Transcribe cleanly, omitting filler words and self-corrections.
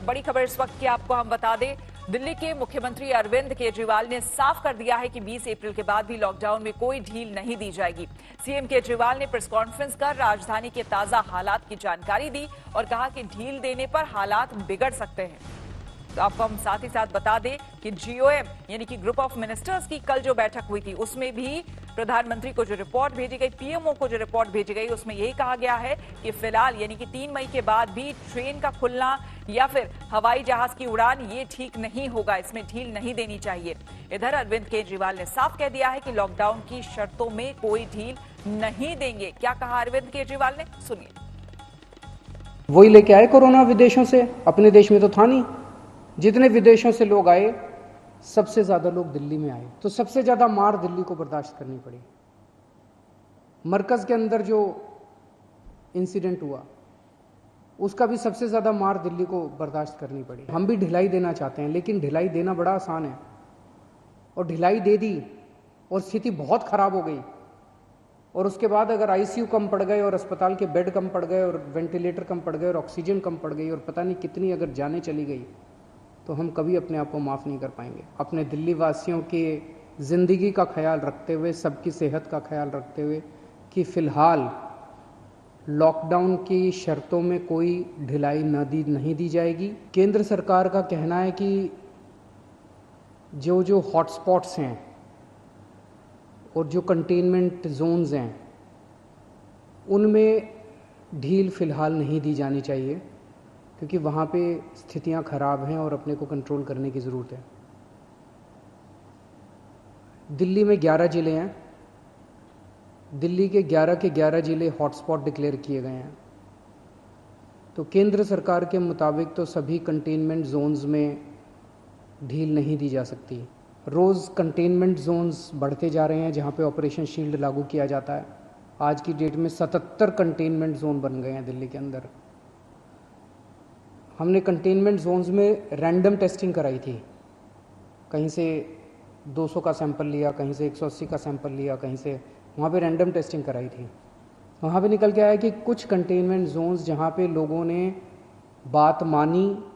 बड़ी खबर इस वक्त की आपको हम बता दें, दिल्ली के मुख्यमंत्री अरविंद केजरीवाल ने साफ कर दिया है कि 20 अप्रैल के बाद भी लॉकडाउन में कोई ढील नहीं दी जाएगी। सीएम केजरीवाल ने प्रेस कॉन्फ्रेंस कर राजधानी के ताजा हालात की जानकारी दी और कहा कि ढील देने पर हालात बिगड़ सकते हैं। तो आपको हम साथ ही साथ बता दें कि जीओएम यानी कि ग्रुप ऑफ मिनिस्टर्स की कल जो बैठक हुई थी उसमें भी प्रधानमंत्री को जो रिपोर्ट भेजी गई, पीएमओ को जो रिपोर्ट भेजी गई, उसमें यही कहा गया है कि फिलहाल यानी कि 3 मई के बाद भी ट्रेन का खुलना या फिर हवाई जहाज की उड़ान ये ठीक नहीं होगा, इसमें ढील नहीं देनी चाहिए। इधर अरविंद केजरीवाल ने साफ कह दिया है कि लॉकडाउन की शर्तों में कोई ढील नहीं देंगे। क्या कहा अरविंद केजरीवाल ने, सुनिए। वही लेके आए कोरोना विदेशों से, अपने देश में तो था नहीं। जितने विदेशों से लोग आए सबसे ज्यादा लोग दिल्ली में आए, तो सबसे ज्यादा मार दिल्ली को बर्दाश्त करनी पड़ी। मरकज के अंदर जो इंसिडेंट हुआ उसका भी सबसे ज्यादा मार दिल्ली को बर्दाश्त करनी पड़ी। हम भी ढिलाई देना चाहते हैं, लेकिन ढिलाई देना बड़ा आसान है, और ढिलाई दे दी और स्थिति बहुत खराब हो गई, और उसके बाद अगर आईसीयू कम पड़ गए और अस्पताल के बेड कम पड़ गए और वेंटिलेटर कम पड़ गए और ऑक्सीजन कम पड़ गई और पता नहीं कितनी अगर जानें चली गई, तो हम कभी अपने आप को माफ़ नहीं कर पाएंगे। अपने दिल्ली वासियों की ज़िंदगी का ख्याल रखते हुए, सबकी सेहत का ख्याल रखते हुए कि फ़िलहाल लॉकडाउन की शर्तों में कोई ढिलाई नहीं दी जाएगी। केंद्र सरकार का कहना है कि जो हॉटस्पॉट्स हैं और जो कंटेनमेंट जोन्स हैं उनमें ढील फ़िलहाल नहीं दी जानी चाहिए, क्योंकि वहाँ पे स्थितियाँ खराब हैं और अपने को कंट्रोल करने की ज़रूरत है। दिल्ली में 11 ज़िले हैं, दिल्ली के 11 ज़िले हॉटस्पॉट डिक्लेयर किए गए हैं। तो केंद्र सरकार के मुताबिक तो सभी कंटेनमेंट जोन्स में ढील नहीं दी जा सकती। रोज़ कंटेनमेंट जोन्स बढ़ते जा रहे हैं जहाँ पे ऑपरेशन शील्ड लागू किया जाता है। आज की डेट में 77 कंटेनमेंट जोन बन गए हैं दिल्ली के अंदर। हमने कंटेनमेंट जोन्स में रैंडम टेस्टिंग कराई थी, कहीं से 200 का सैंपल लिया, कहीं से 180 का सैंपल लिया, कहीं से, वहाँ पे रैंडम टेस्टिंग कराई थी। वहाँ पे निकल के आया कि कुछ कंटेनमेंट जोन्स जहाँ पे लोगों ने बात मानी